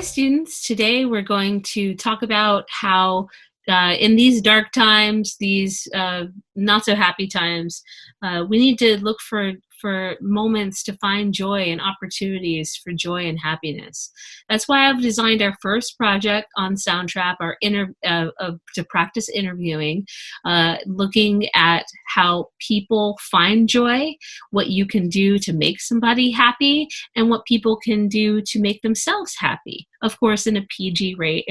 students. Today we're going to talk about how in these dark times, these not so happy times, we need to look for moments to find joy and opportunities for joy and happiness. That's why I've designed our first project on Soundtrap, to practice interviewing, looking at how people find joy, what you can do to make somebody happy, and what people can do to make themselves happy. Of course, in a PG way.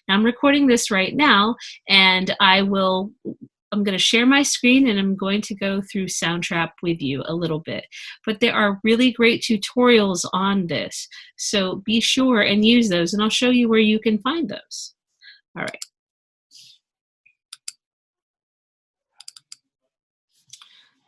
Now, I'm recording this right now, and I'm going to share my screen and I'm going to go through Soundtrap with you a little bit. But there are really great tutorials on this, so be sure and use those, and I'll show you where you can find those. All right.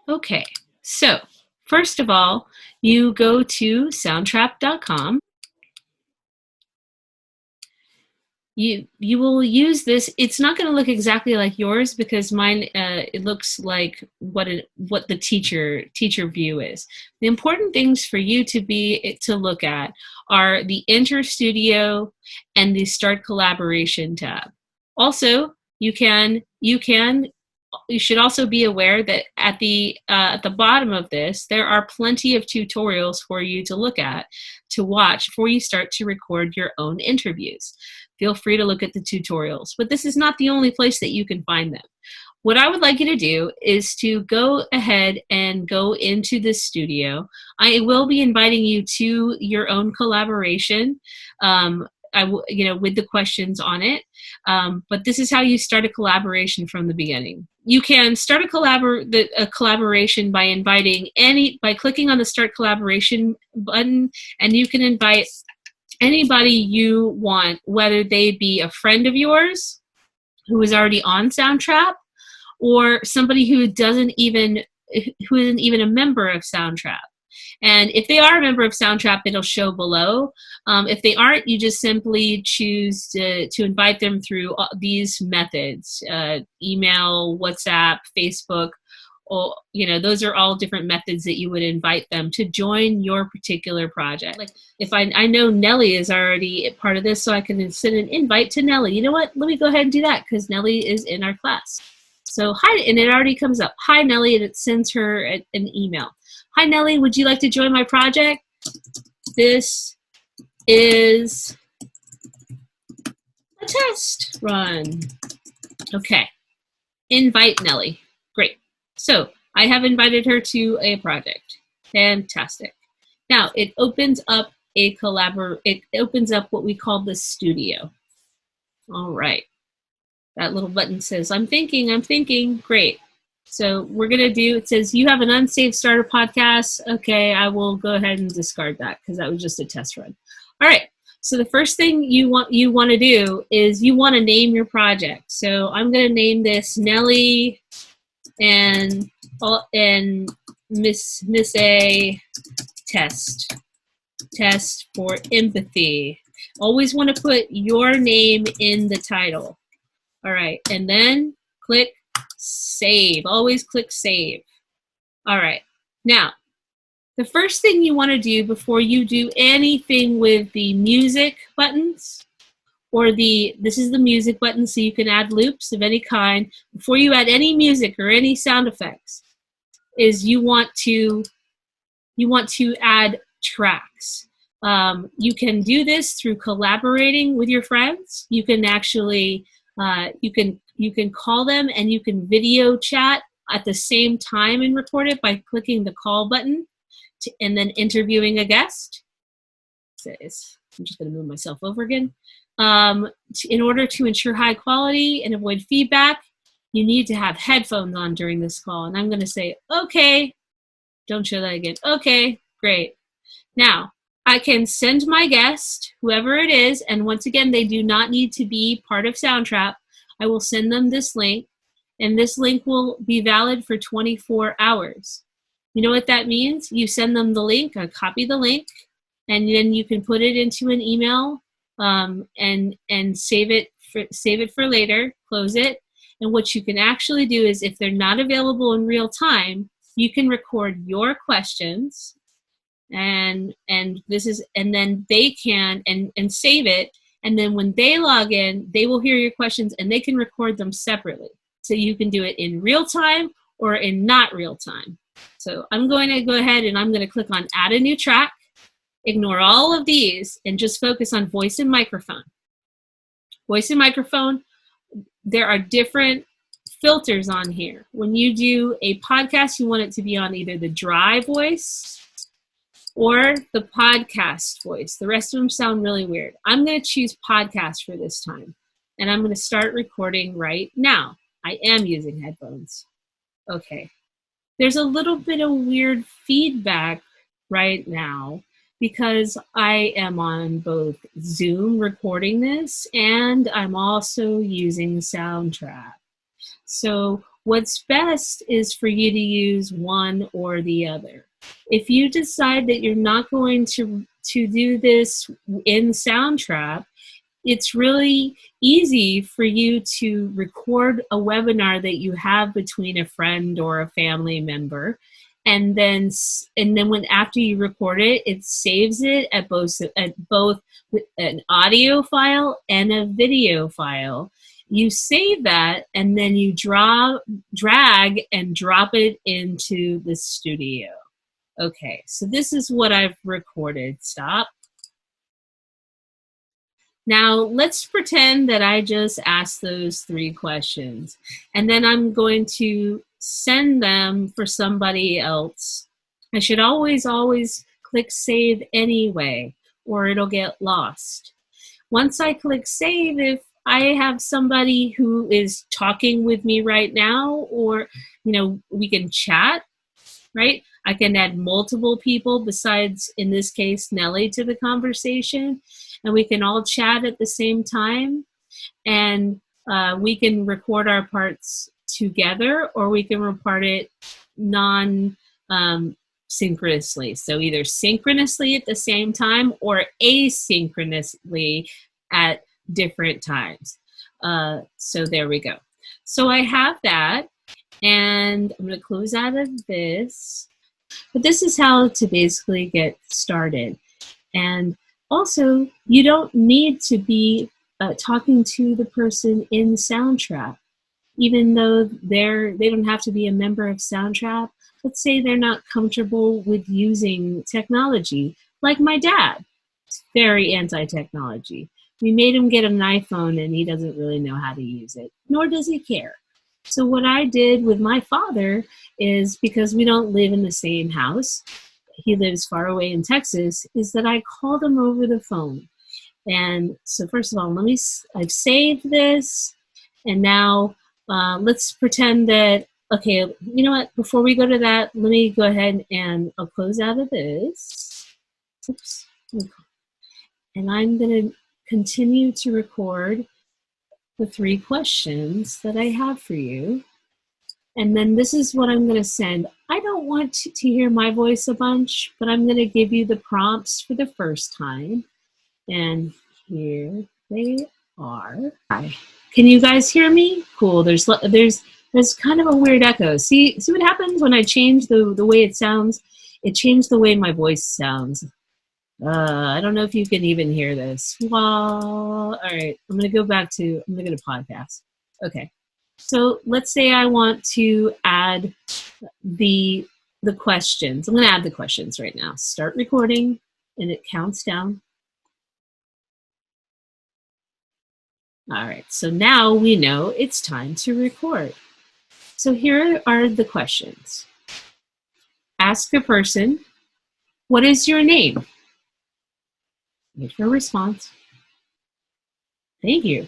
Okay, so first of all, you go to soundtrap.com. You will use this. It's not going to look exactly like yours because mine it looks like what the teacher view is. The important things for you to look at are the Enter Studio and the Start Collaboration tab. Also, you should also be aware that at the bottom of this, there are plenty of tutorials for you to look at, to watch before you start to record your own interviews. Feel free to look at the tutorials, but this is not the only place that you can find them. What I would like you to do is to go ahead and go into the studio. I will be inviting you to your own collaboration, with the questions on it. But this is how you start a collaboration from the beginning. You can start a collaboration by clicking on the Start Collaboration button, and you can invite anybody you want, whether they be a friend of yours who is already on Soundtrap, or somebody who isn't even a member of Soundtrap. And if they are a member of Soundtrap, it'll show below. If they aren't, you just simply choose to invite them through these methods: email, WhatsApp, Facebook. Or, those are all different methods that you would invite them to join your particular project. Like, if I know Nellie is already a part of this, so I can send an invite to Nellie. You know what? Let me go ahead and do that because Nellie is in our class. So hi, and it already comes up. Hi, Nellie, and it sends her an email. Hi, Nellie, would you like to join my project? This is a test run. Okay, invite Nellie. Great. So I have invited her to a project. Fantastic. Now it opens up it opens up what we call the studio. All right. That little button says, I'm thinking. Great. So it says you have an unsaved starter podcast. Okay, I will go ahead and discard that because that was just a test run. All right. So the first thing you want to do is you want to name your project. So I'm going to name this Nellie and Miss A test for empathy. Always want to put your name in the title. All right, and then click save. Always click save. All right, now the first thing you want to do before you do anything with the music buttons, this is the music button, so you can add loops of any kind. Before you add any music or any sound effects, is you want to add tracks. You can do this through collaborating with your friends. You can actually you can call them and you can video chat at the same time and record it by clicking the call button and then interviewing a guest. I'm just going to move myself over again. In order to ensure high quality and avoid feedback, you need to have headphones on during this call. And I'm going to say, okay. Don't show that again. Okay, great. Now, I can send my guest, whoever it is, and once again, they do not need to be part of Soundtrap. I will send them this link, and this link will be valid for 24 hours. You know what that means? You send them the link, copy the link, and then you can put it into an email and save it for later, close it. And what you can actually do is, if they're not available in real time, you can record your questions and this is, and then they can and save it, and then when they log in, they will hear your questions and they can record them separately, so you can do it in real time or in not real time. So I'm going to go ahead and I'm going to click on add a new track, ignore all of these, and just focus on voice and microphone. Voice and microphone, there are different filters on here. When you do a podcast, you want it to be on either the dry voice or the podcast voice. The rest of them sound really weird. I'm going to choose podcast for this time, and I'm going to start recording right now. I am using headphones. Okay. There's a little bit of weird feedback right now because I am on both Zoom recording this and I'm also using Soundtrap. So what's best is for you to use one or the other. If you decide that you're not going to do this in Soundtrap, it's really easy for you to record a webinar that you have between a friend or a family member, and then when after you record it, it saves it at both an audio file and a video file. You save that, and then you drag and drop it into the studio. Okay, so this is what I've recorded. Stop. Now, let's pretend that I just asked those 3 questions, and then I'm going to send them for somebody else. I should always click save anyway, or it'll get lost. Once I click save, if I have somebody who is talking with me right now, or, we can chat, right? I can add multiple people besides, in this case, Nellie to the conversation, and we can all chat at the same time, and we can record our parts together, or we can record it synchronously. So either synchronously at the same time or asynchronously at different times. So there we go. So I have that, and I'm going to close out of this. But this is how to basically get started. And also, you don't need to be talking to the person in Soundtrap, even though they don't have to be a member of Soundtrap. Let's say they're not comfortable with using technology, like my dad. He's very anti-technology. We made him get an iPhone, and he doesn't really know how to use it, nor does he care. So what I did with my father is, because we don't live in the same house, he lives far away in Texas, is that I called him over the phone. And so first of all, I've saved this, and now let's pretend that, okay, you know what, before we go to that, let me go ahead and I'll close out of this. Oops. And I'm going to continue to record the 3 questions that I have for you. And then this is what I'm going to send. I don't want to hear my voice a bunch, but I'm going to give you the prompts for the first time. And here they are. Hi. Can you guys hear me? Cool. There's kind of a weird echo. See what happens when I change the way it sounds? It changed the way my voice sounds. I don't know if you can even hear this. Well, all right. I'm going to go to podcast. Okay. So let's say I want to add the questions. I'm going to add the questions right now. Start recording, and it counts down. All right. So now we know it's time to record. So here are the questions. Ask a person, what is your name? Wait for a response. Thank you.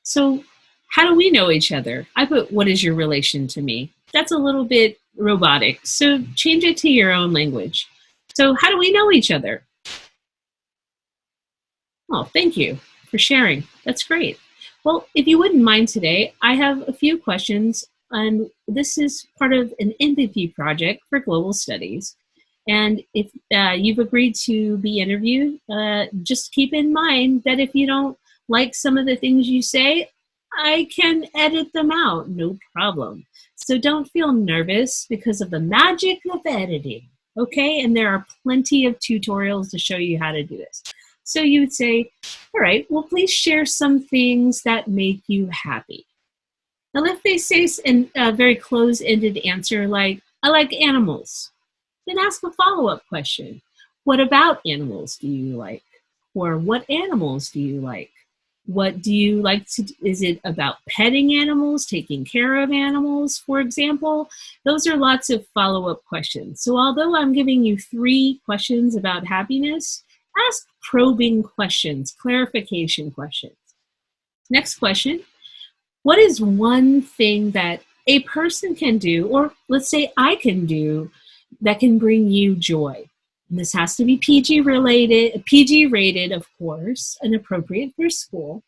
So how do we know each other? I put, what is your relation to me? That's a little bit robotic, so change it to your own language. So how do we know each other? Oh, thank you for sharing. That's great. Well, if you wouldn't mind today, I have a few questions, and this is part of an empathy project for global studies. And if you've agreed to be interviewed, just keep in mind that if you don't like some of the things you say, I can edit them out, no problem. So don't feel nervous because of the magic of editing. Okay, and there are plenty of tutorials to show you how to do this. So you would say, all right, well, please share some things that make you happy. Now, if they say a very close-ended answer like, I like animals, then ask a follow-up question. What about animals do you like? Or what animals do you like? What do you like to do? Is it about petting animals, taking care of animals, for example? Those are lots of follow-up questions. So although I'm giving you 3 questions about happiness, ask probing questions, clarification questions. Next question. What is one thing that a person can do, or let's say I can do, that can bring you joy? And this has to be PG rated, of course, and appropriate for school.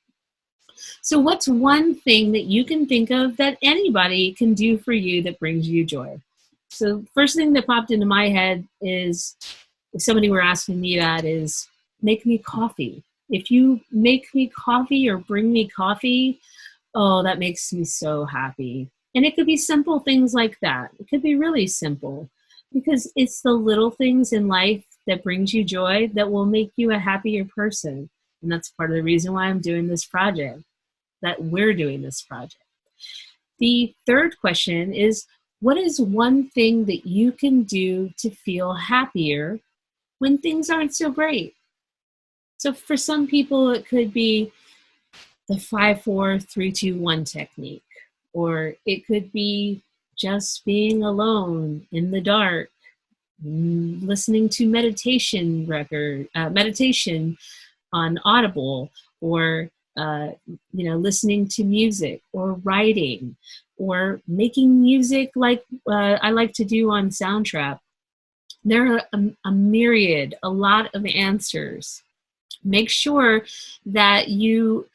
So what's one thing that you can think of that anybody can do for you that brings you joy? So first thing that popped into my head is, if somebody were asking me that, is make me coffee. If you make me coffee or bring me coffee, oh, that makes me so happy. And it could be simple things like that. It could be really simple, because it's the little things in life that brings you joy that will make you a happier person. And that's part of the reason why I'm doing this project, that we're doing this project. The third question is, what is one thing that you can do to feel happier when things aren't so great? So for some people, it could be the 5-4-3-2-1 technique, or it could be just being alone in the dark, listening to meditation on Audible, or listening to music, or writing, or making music like I like to do on Soundtrap. There are a lot of answers. Make sure that you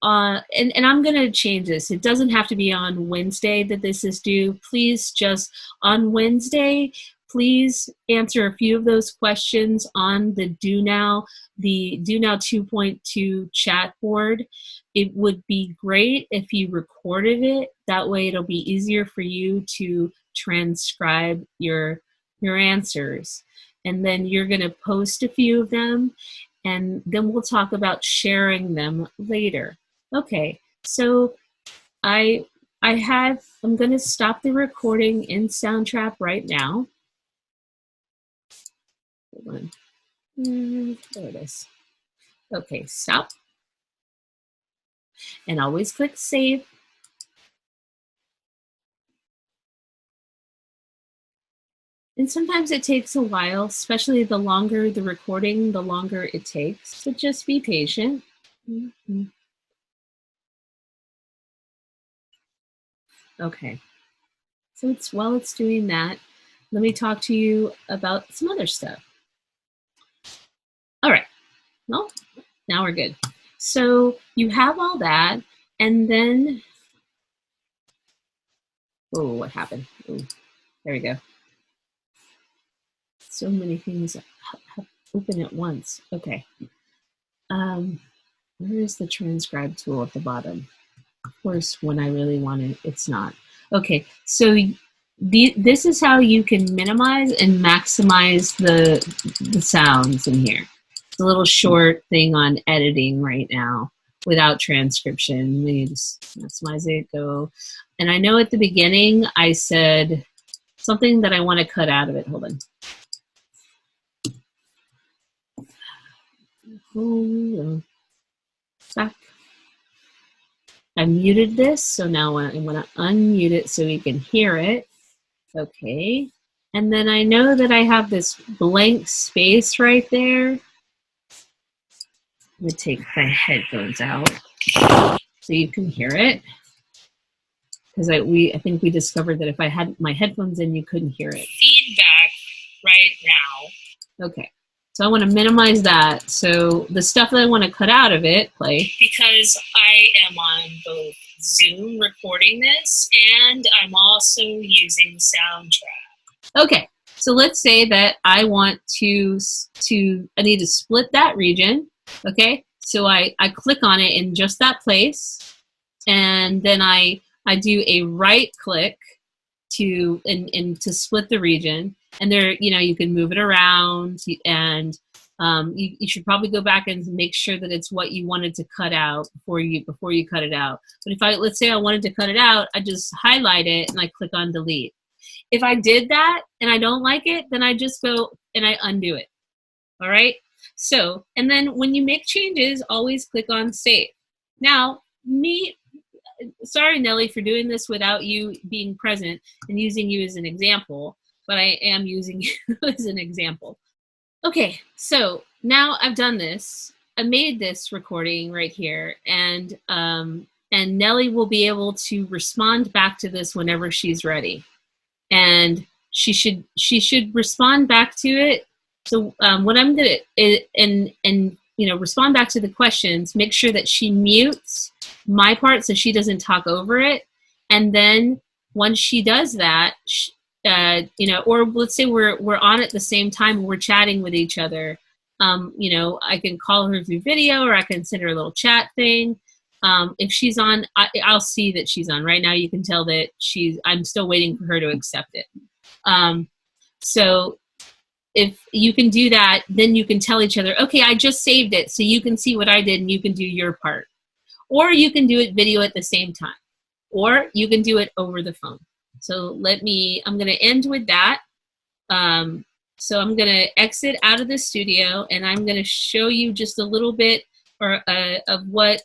and I'm going to change this. It doesn't have to be on Wednesday that this is due. Please just on Wednesday, please answer a few of those questions on the Do Now 2.2 chat board. It would be great if you recorded it. That way it'll be easier for you to transcribe your answers. And then you're going to post a few of them, and then we'll talk about sharing them later. Okay, so I'm going to stop the recording in Soundtrap right now. Hold on. There it is. Okay, stop. And always click save. And sometimes it takes a while, especially the longer the recording, the longer it takes. So just be patient. Okay, so while it's doing that, let me talk to you about some other stuff. All right, well, now we're good. So you have all that, and then, oh, what happened? Oh, there we go. So many things open at once. Okay. Where is the transcribe tool at the bottom? Of course, when I really want it, it's not. Okay, so this is how you can minimize and maximize the sounds in here. It's a little short thing on editing right now without transcription. Let me just maximize it, go. And I know at the beginning I said something that I want to cut out of it. Hold on. Back. I muted this, so now I'm going to unmute it so we can hear it. Okay. And then I know that I have this blank space right there. I'm going to take my headphones out so you can hear it. Because I think we discovered that if I had my headphones in, you couldn't hear it. Feedback right now. Okay. So I want to minimize that. So the stuff that I want to cut out of it, play. Because I am on both Zoom recording this, and I'm also using Soundtrap. Okay, so let's say that I want I need to split that region. Okay, so I click on it in just that place, and then I do a right click and to split the region. And there, you can move it around, and you should probably go back and make sure that it's what you wanted to cut out before you cut it out. But let's say I wanted to cut it out, I just highlight it and I click on delete. If I did that and I don't like it, then I just go and I undo it. All right. So, and then when you make changes, always click on save. Now, sorry, Nellie, for doing this without you being present and using you as an example, but I am using you as an example. Okay, so now I've done this. I made this recording right here, and Nellie will be able to respond back to this whenever she's ready, and she should respond back to it. So what I'm gonna and respond back to the questions. Make sure that she mutes my part so she doesn't talk over it, and then once she does that, or let's say we're on at the same time and we're chatting with each other. I can call her through video, or I can send her a little chat thing. If she's on, I'll see that she's on. Right now, you can tell that I'm still waiting for her to accept it. So if you can do that, then you can tell each other, okay, I just saved it, so you can see what I did and you can do your part. Or you can do it video at the same time. Or you can do it over the phone. So I'm going to end with that. So I'm going to exit out of the studio, and I'm going to show you just a little bit of what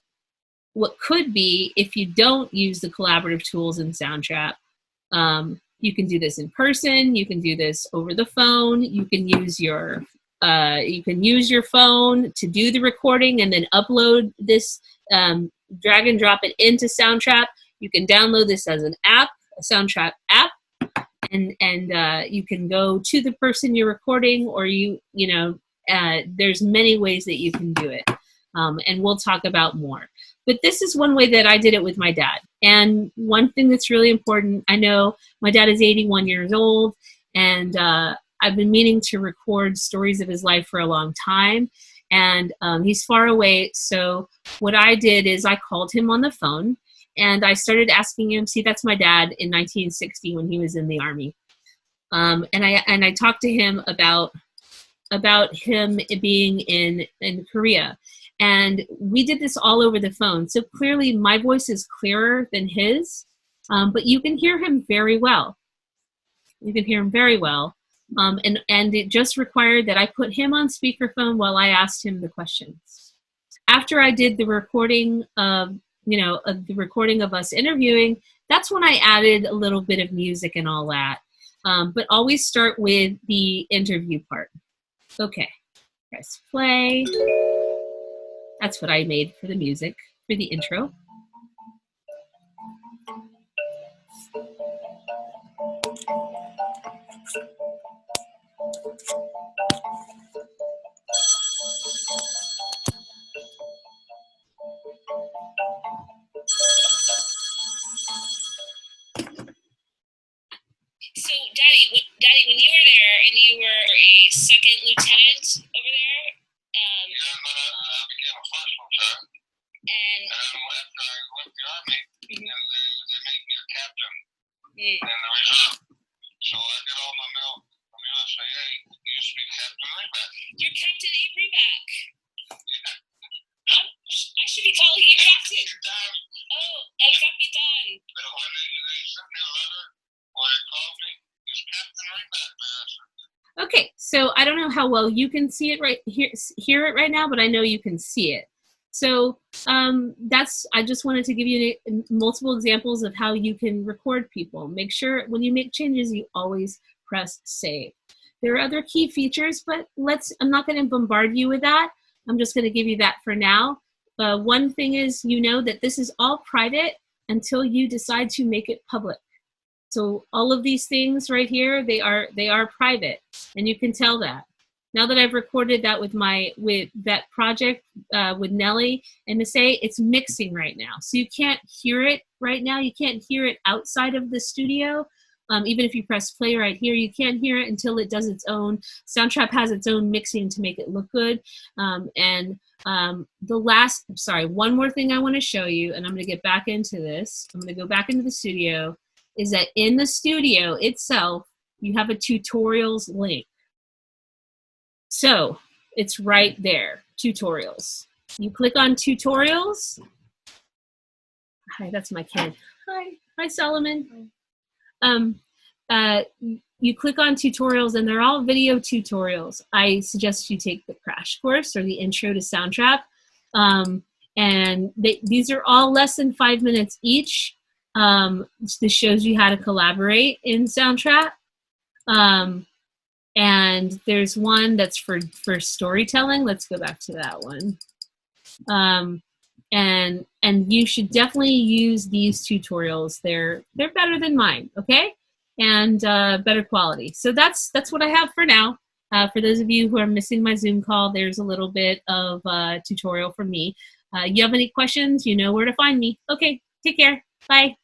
could be if you don't use the collaborative tools in Soundtrap. You can do this in person. You can do this over the phone. You can use your phone to do the recording and then upload this, drag and drop it into Soundtrap. You can download this as an app, a Soundtrap app, and you can go to the person you're recording, or there's many ways that you can do it, and we'll talk about more. But this is one way that I did it with my dad. And one thing that's really important, I know my dad is 81 years old, and I've been meaning to record stories of his life for a long time, and he's far away. So what I did is I called him on the phone, and I started asking him, see, that's my dad in 1960 when he was in the Army. And I talked to him about him being in Korea. And we did this all over the phone. So clearly my voice is clearer than his, but you can hear him very well. You can hear him very well. And it just required that I put him on speakerphone while I asked him the questions. After I did the recording of us interviewing, that's when I added a little bit of music and all that. But always start with the interview part. Okay, press play. That's what I made for the music, for the intro. So, Daddy, when you were there and you were a second lieutenant over there, I became a first lieutenant. And after I left the Army, they made me a captain in the reserve. So I got all my mail from USAA. It used to be Captain Reback. You're Captain A. Reback. I should be calling you Captain. Oh, El Capitan. When they sent me a letter, or they called me, it's Captain Reback. Okay, so I don't know how well you can see it hear it right now, but I know you can see it. So I just wanted to give you multiple examples of how you can record people. Make sure when you make changes, you always press save. There are other key features, but I'm not going to bombard you with that. I'm just going to give you that for now. One thing is, that this is all private until you decide to make it public. So all of these things right here, they are private, and you can tell that. Now that I've recorded that with that project with Nellie and Missy, it's mixing right now. So you can't hear it right now. You can't hear it outside of the studio. Even if you press play right here, you can't hear it until it does its own. Soundtrap has its own mixing to make it look good. One more thing I want to show you, and I'm going to get back into this. I'm going to go back into the studio. is that in the studio itself, you have a tutorials link. So it's right there, tutorials. You click on tutorials. Hi, that's my kid. Hi, Solomon. You click on tutorials, and they're all video tutorials. I suggest you take the crash course or the intro to Soundtrap. And these are all less than 5 minutes each. This shows you how to collaborate in Soundtrap. And there's one that's for storytelling. Let's go back to that one. And you should definitely use these tutorials. They're better than mine, okay? And better quality. So that's what I have for now. For those of you who are missing my Zoom call, there's a little bit of tutorial from me. You have any questions, you know where to find me. Okay, take care. Bye.